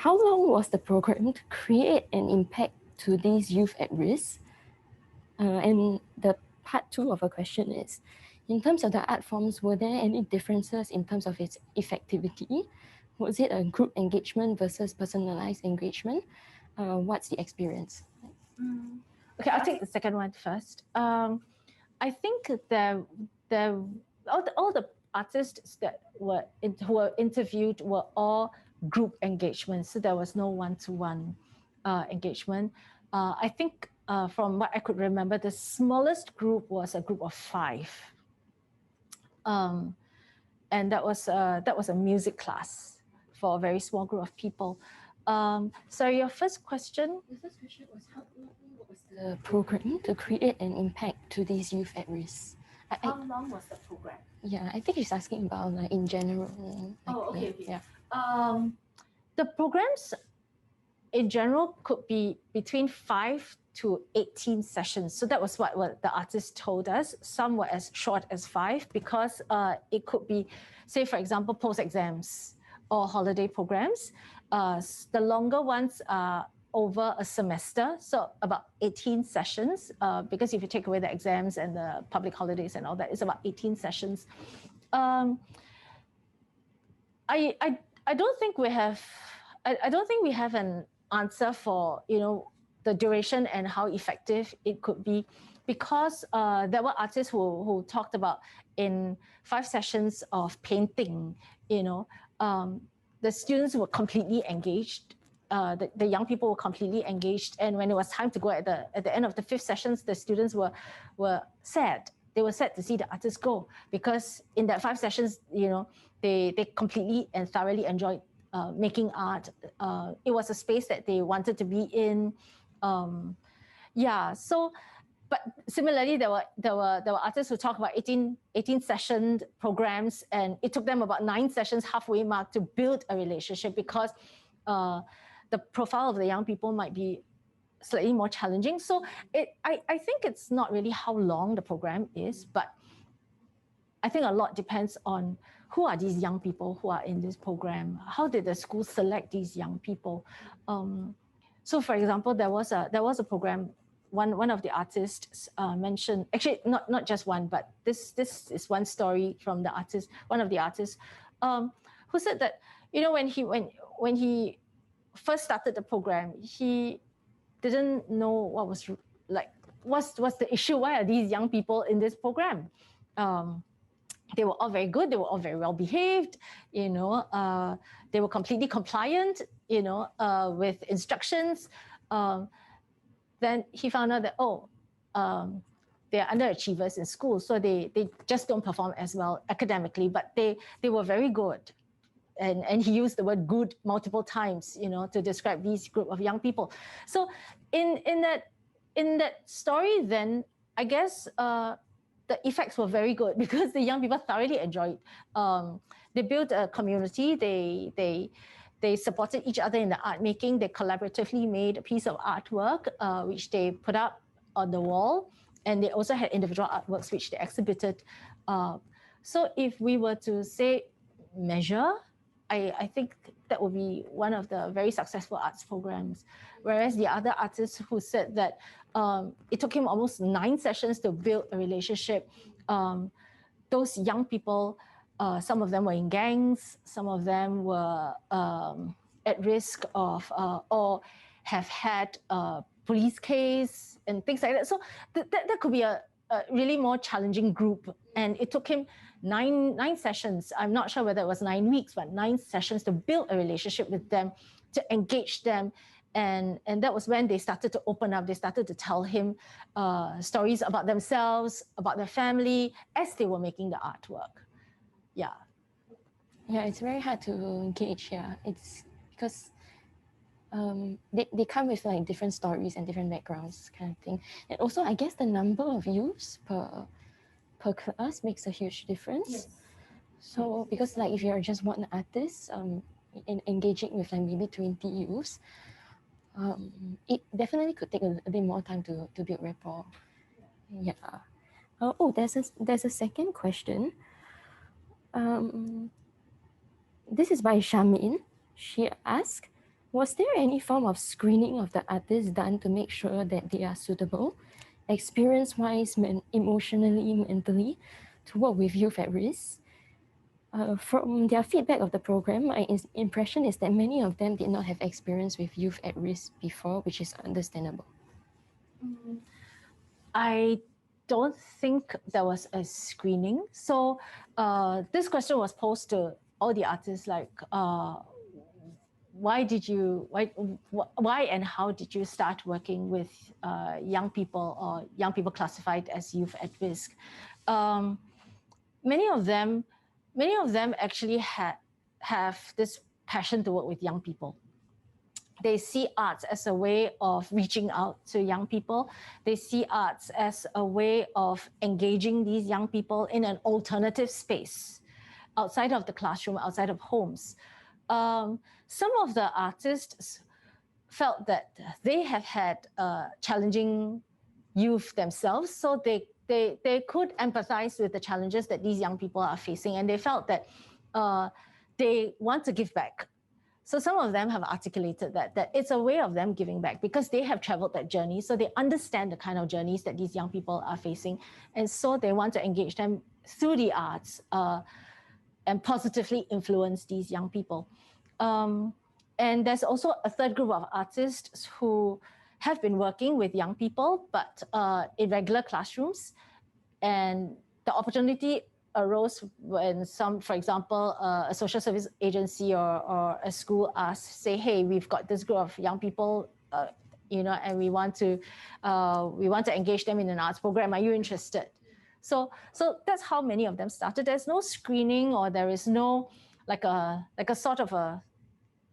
How long was the program to create an impact to these youth at risk? And the part 2 of a question is, in terms of the art forms, were there any differences in terms of its effectivity? Was it a group engagement versus personalized engagement? What's the experience? Okay, I'll take the second one first. I think all the artists that who were interviewed were all group engagements, so there was no one-to-one engagement. I think from what I could remember, the smallest group was a group of 5, and that was a music class for a very small group of people. So your first question? The first question was, how long was the program to create an impact to these youth at risk? How long was the program? Yeah, I think she's asking about like in general. Like, okay. Yeah. The programs in general could be between 5 to 18 sessions. So that was what the artist told us. Some were as short as 5 because it could be, say, for example, post-exams or holiday programs. The longer ones are over a semester, so about 18 sessions, because if you take away the exams and the public holidays and all that, it's about 18 sessions. I don't think we have an answer for, you know, the duration and how effective it could be, because there were artists who talked about in 5 sessions of painting, you know, the students were completely engaged. The young people were completely engaged, and when it was time to go at the end of the 5th sessions, the students were sad. They were sad to see the artists go, because in that 5 sessions, you know, they completely and thoroughly enjoyed making art. It was a space that they wanted to be in. So, but similarly, there were artists who talked about 18 session programs, and it took them about 9 sessions, halfway mark, to build a relationship, because the profile of the young people might be slightly more challenging. So I think it's not really how long the program is, but I think a lot depends on who are these young people who are in this program. How did the school select these young people? So, for example, there was a program. One of the artists mentioned, actually not just one, but this is one story from the artist. One of the artists who said that, you know, when he first started the program, he didn't know what was what's the issue. Why are these young people in this program? They were all very good. They were all very well behaved. They were completely compliant. With instructions. Then he found out that they're underachievers in school, so they just don't perform as well academically. But they were very good. And he used the word good multiple times, to describe these group of young people. So in that story, then I guess the effects were very good because the young people thoroughly enjoyed. They built a community. They supported each other in the art making. They collaboratively made a piece of artwork, which they put up on the wall. And they also had individual artworks, which they exhibited. So if we were to say measure, I think that would be one of the very successful arts programs. Whereas the other artists who said that it took him almost 9 sessions to build a relationship. Those young people, some of them were in gangs, some of them were at risk of or have had a police case and things like that. So that could be a really more challenging group. And it took him nine sessions. I'm not sure whether it was 9 weeks, but 9 sessions to build a relationship with them, to engage them. And that was when they started to open up. They started to tell him stories about themselves, about their family, as they were making the artwork. Yeah. Yeah, it's very hard to gauge. Yeah, it's because they come with like different stories and different backgrounds, kind of thing. And also, I guess the number of youths per class makes a huge difference. Yes. So because like if you're just one artist, in engaging with like maybe 20 youths, it definitely could take a bit more time to build rapport. Yeah. There's a second question. This is by Shamin. She asked, was there any form of screening of the artists done to make sure that they are suitable, experience-wise, emotionally, mentally, to work with youth at risk? From their feedback of the program, my impression is that many of them did not have experience with youth at risk before, which is understandable. I don't think there was a screening. So this question was posed to all the artists, like, why and how did you start working with young people or young people classified as youth at risk? Many of them actually have this passion to work with young people. They see arts as a way of reaching out to young people. They see arts as a way of engaging these young people in an alternative space, outside of the classroom, outside of homes. Some of the artists felt that they have had challenging youth themselves, so they could empathize with the challenges that these young people are facing, and they felt that they want to give back. So some of them have articulated that it's a way of them giving back because they have traveled that journey, so they understand the kind of journeys that these young people are facing, and so they want to engage them through the arts and positively influence these young people. And there's also a third group of artists who have been working with young people, but in regular classrooms. And the opportunity arose when for example, a social service agency or a school say, hey, we've got this group of young people, and we want to engage them in an arts program. Are you interested? So that's how many of them started. There's no screening, or there is no like a sort of a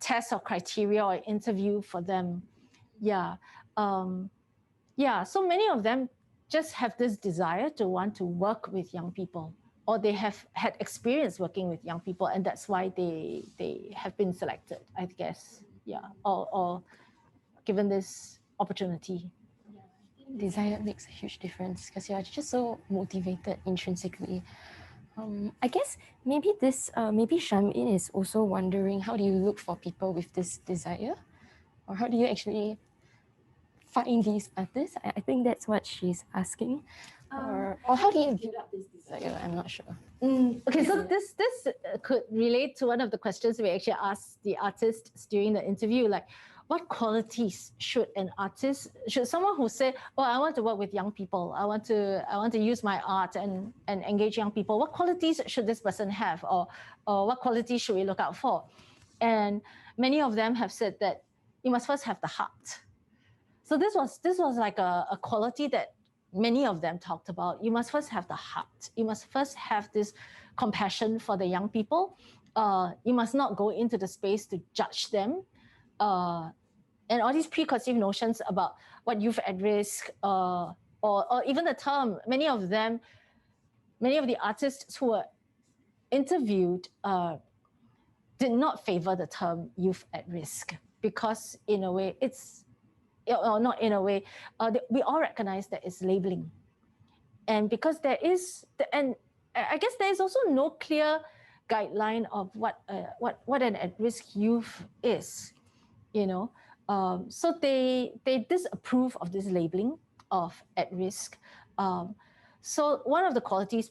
test or criteria or interview for them. Yeah. So many of them just have this desire to want to work with young people, or they have had experience working with young people, and that's why they have been selected, I guess. Yeah, or given this opportunity. Desire makes a huge difference because you're just so motivated intrinsically. I guess maybe Shamin is also wondering, how do you look for people with this desire, or how do you actually find these artists? I think that's what she's asking. or how do you build up this desire? I'm not sure. Okay, so this could relate to one of the questions we actually asked the artists during the interview, like what qualities should someone who say, oh, I want to work with young people, I want to use my art and engage young people, what qualities should this person have, or what qualities should we look out for? And many of them have said that you must first have the heart. So this was like a quality that many of them talked about. You must first have the heart. You must first have this compassion for the young people. You must not go into the space to judge them. And all these preconceived notions about what youth at risk, or even the term, many of the artists who were interviewed did not favor the term youth at risk, because in a way or not in a way, we all recognize that it's labeling. And because and I guess there is also no clear guideline of what an at-risk youth is, so they disapprove of this labeling of at-risk. So one of the qualities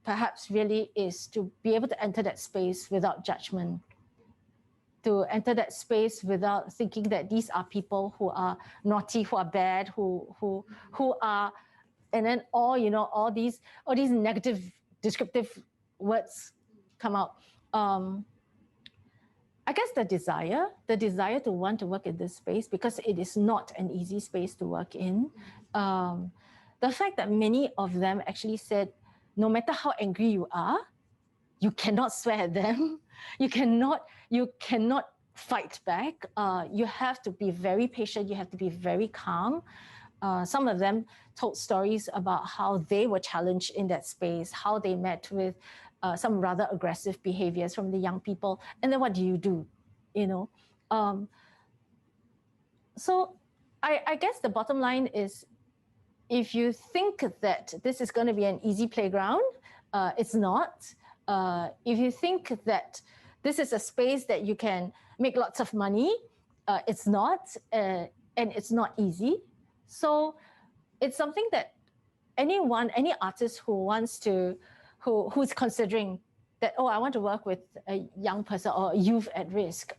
perhaps really is to be able to enter that space without judgment, to enter that space without thinking that these are people who are naughty, who are bad, who are, and then all these negative descriptive words come out. I guess the desire to want to work in this space, because it is not an easy space to work in. The fact that many of them actually said, no matter how angry you are, you cannot swear at them. You cannot fight back. You have to be very patient. You have to be very calm. Some of them told stories about how they were challenged in that space, how they met with some rather aggressive behaviors from the young people. And then what do you do? So I guess the bottom line is, if you think that this is going to be an easy playground, it's not. If you think that this is a space that you can make lots of money, it's not, and it's not easy. So it's something that any artist who's considering that, oh, I want to work with a young person or a youth at risk,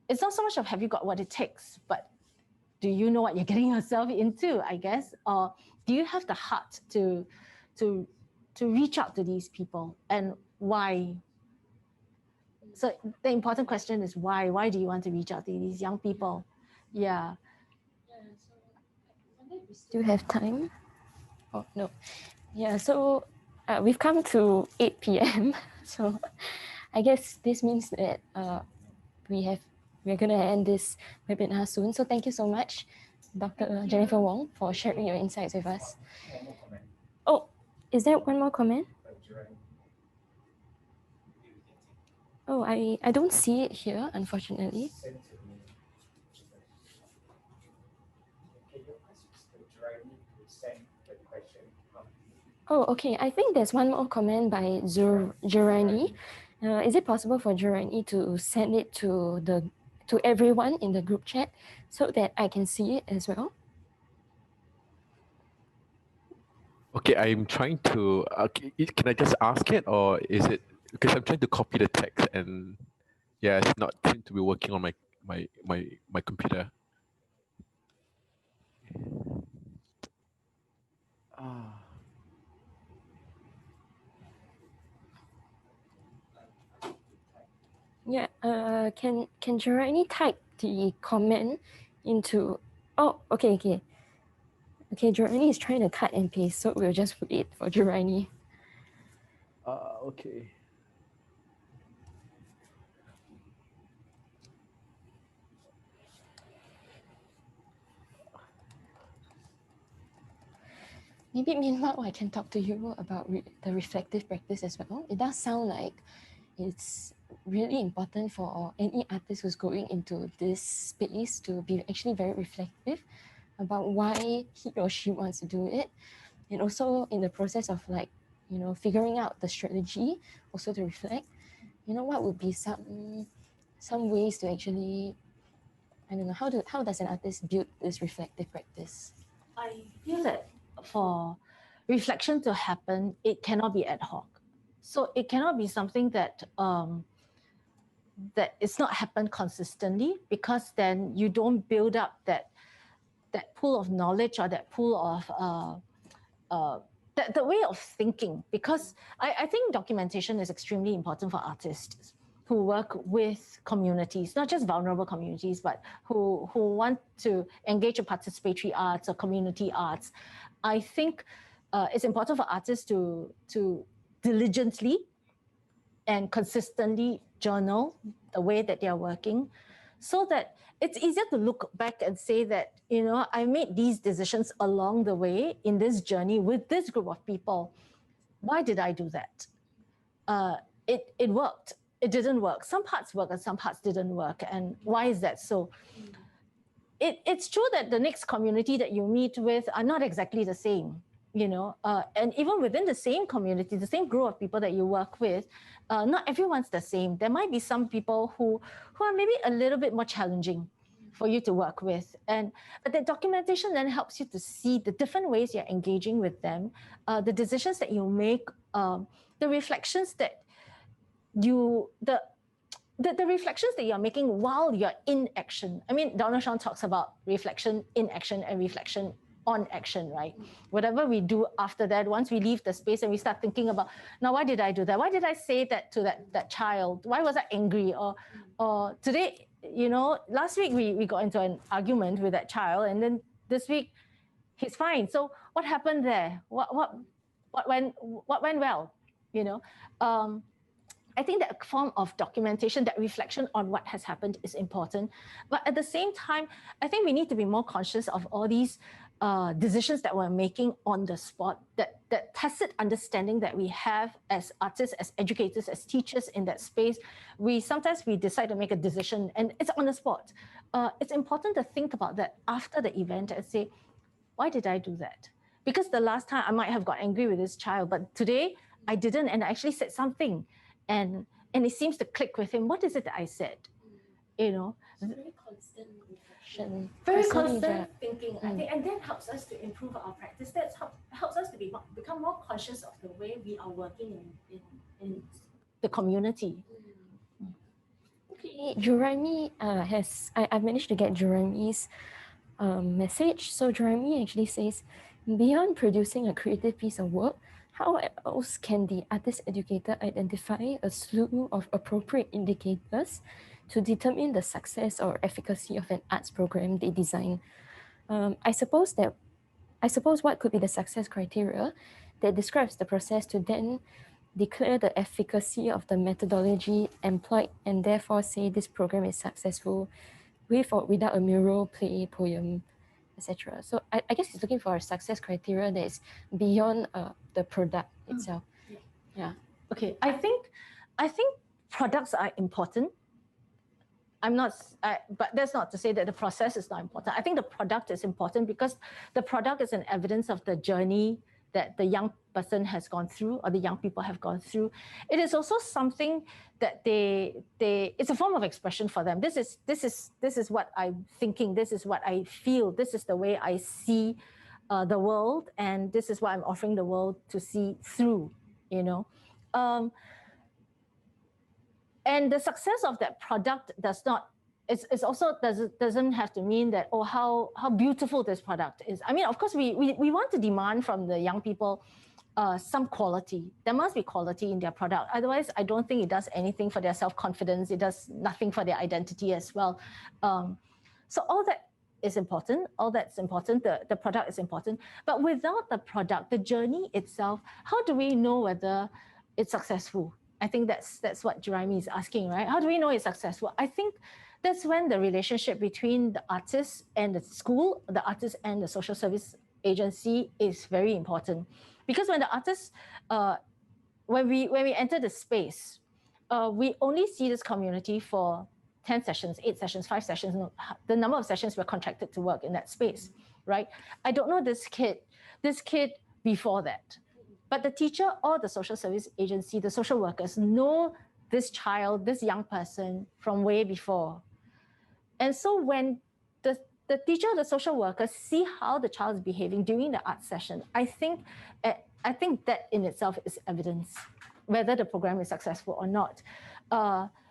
it's not so much of have you got what it takes, but do you know what you're getting yourself into, I guess? Or do you have the heart to reach out to these people, and why? So the important question is why? Why do you want to reach out to these young people? Yeah. Do you have time? Oh, no. Yeah, so we've come to 8 p.m. So I guess this means that we're going to end this webinar soon. So thank you so much, Dr. Jennifer Wong, for sharing your insights with us. Oh, is there one more comment? Oh, I don't see it here, unfortunately. Oh, okay. I think there's one more comment by Jurani. Is it possible for Jurani to send it to everyone in the group chat so that I can see it as well? Okay, I'm trying to. Can I just ask it, or is it because I'm trying to copy the text and yeah, it's not seem to be working on my computer. Yeah. Can Jurani type the comment into? Oh, okay. Okay, Jurani is trying to cut and paste, so we'll just wait for Jurani. Okay. Maybe meanwhile, I can talk to you about the reflective practice as well. It does sound like it's really important for any artist who's going into this space to be actually very reflective about why he or she wants to do it. And also in the process of figuring out the strategy, also to reflect, what would be some ways to actually, I don't know, how does an artist build this reflective practice? I feel that reflection to happen, it cannot be ad hoc. So it cannot be something that that it's not happen consistently, because then you don't build up that pool of knowledge or that pool of the way of thinking. Because I think documentation is extremely important for artists who work with communities, not just vulnerable communities, but who want to engage in participatory arts or community arts. I think it's important for artists to diligently and consistently journal the way that they are working, so that it's easier to look back and say that, you know, I made these decisions along the way in this journey with this group of people. Why did I do that? It worked. It didn't work. Some parts worked and some parts didn't work. And why is that so? It's true that the next community that you meet with are not exactly the same, you know, and even within the same community, the same group of people that you work with, not everyone's the same. There might be some people who are maybe a little bit more challenging for you to work with. But the documentation then helps you to see the different ways you're engaging with them, the decisions that you make, the reflections that the reflections that you're making while you're in action. I mean, Donald Sean talks about reflection in action and reflection on action, right? Whatever we do after that, once we leave the space and we start thinking about, now, why did I do that? Why did I say that to that child? Why was I angry? Or today, you know, last week we got into an argument with that child, and then this week he's fine. So what happened there? What went well? You know, I think that form of documentation, that reflection on what has happened is important. But at the same time, I think we need to be more conscious of all these decisions that we're making on the spot, that tacit understanding that we have as artists, as educators, as teachers in that space. Sometimes we decide to make a decision and it's on the spot. It's important to think about that after the event and say, why did I do that? Because the last time I might have got angry with this child, but today I didn't, and I actually said something. And it seems to click with him. What is it that I said? You know, very constant reflection, very constantly constant thinking. I think, and that helps us to improve our practice. That helps us to become more conscious of the way we are working in the community. Okay, Juraimi I've managed to get Juraimi's message. So Juraimi actually says, beyond producing a creative piece of work, how else can the artist educator identify a slew of appropriate indicators to determine the success or efficacy of an arts program they design? I suppose what could be the success criteria that describes the process to then declare the efficacy of the methodology employed and therefore say this program is successful with or without a mural, play, poem, etc. So I guess he's looking for a success criteria that is beyond the product itself. Yeah. Okay. I think products are important. But that's not to say that the process is not important. I think the product is important because the product is an evidence of the journey that the young person has gone through or the young people have gone through. It is also something that it's a form of expression for them. This is what I'm thinking. This is what I feel. This is the way I see the world, and this is what I'm offering the world to see through, you know. And the success of that product doesn't have to mean that, oh, how beautiful this product is. I mean, of course, we want to demand from the young people some quality. There must be quality in their product. Otherwise, I don't think it does anything for their self-confidence. It does nothing for their identity as well. So all that is important. All that's important. The product is important. But without the product, the journey itself, how do we know whether it's successful? I think that's what Juraimi is asking, right? How do we know it's successful? I think that's when the relationship between the artist and the school, the artist and the social service agency is very important. Because when the artists, when we enter the space, we only see this community for 10 sessions, 8 sessions, 5 sessions, the number of sessions we're contracted to work in that space, right? I don't know this kid before that. But the teacher or the social service agency, the social workers know this child, this young person from way before. And so when the teacher or the social worker see how the child is behaving during the art session, I think that in itself is evidence whether the program is successful or not.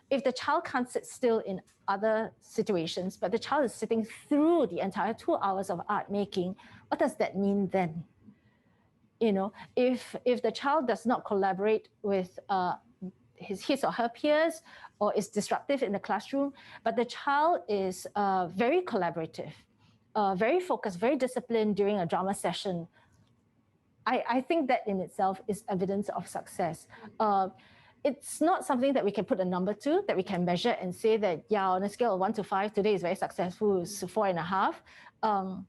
If the child can't sit still in other situations, but the child is sitting through the entire 2 hours of art making, what does that mean then? You know, if the child does not collaborate with his or her peers, or is disruptive in the classroom, but the child is very collaborative, very focused, very disciplined during a drama session, I think that in itself is evidence of success. It's not something that we can put a number to, that we can measure and say that, yeah, on a scale of 1 to 5, today is very successful, it's 4.5.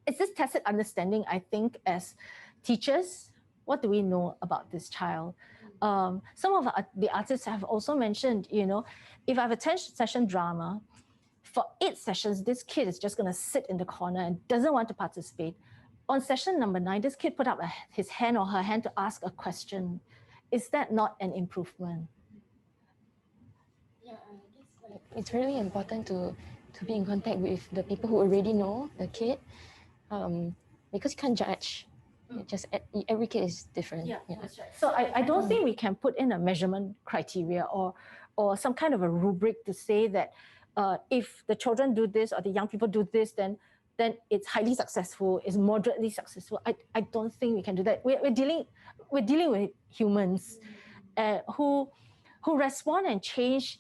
It's this tacit understanding, I think, as teachers, what do we know about this child? Some of the artists have also mentioned, you know, if I have a 10-session drama, for 8 sessions, this kid is just going to sit in the corner and doesn't want to participate. On session number 9, this kid put up his hand or her hand to ask a question. Is that not an improvement? Yeah, I guess it's really important to be in contact with the people who already know the kid, because you can't judge. Just every kid is different. Yeah. That's right. So I don't think we can put in a measurement criteria or some kind of a rubric to say that if the children do this or the young people do this, then it's highly successful, it's moderately successful. I don't think we can do that. We're dealing with humans who respond and change,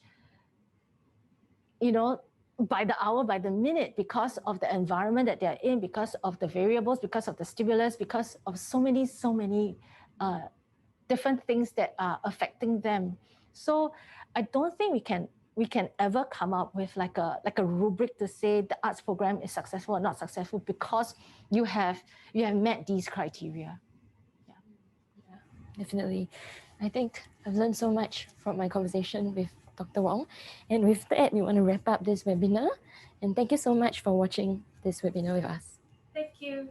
you know, by the hour, by the minute, because of the environment that they're in, because of the variables, because of the stimulus, because of so many different things that are affecting them. So I don't think we can ever come up with like a rubric to say the arts program is successful or not successful because you have met these criteria. Yeah, definitely. I think I've learned so much from my conversation with Dr. Wong. And with that, we want to wrap up this webinar. And thank you so much for watching this webinar with us. Thank you.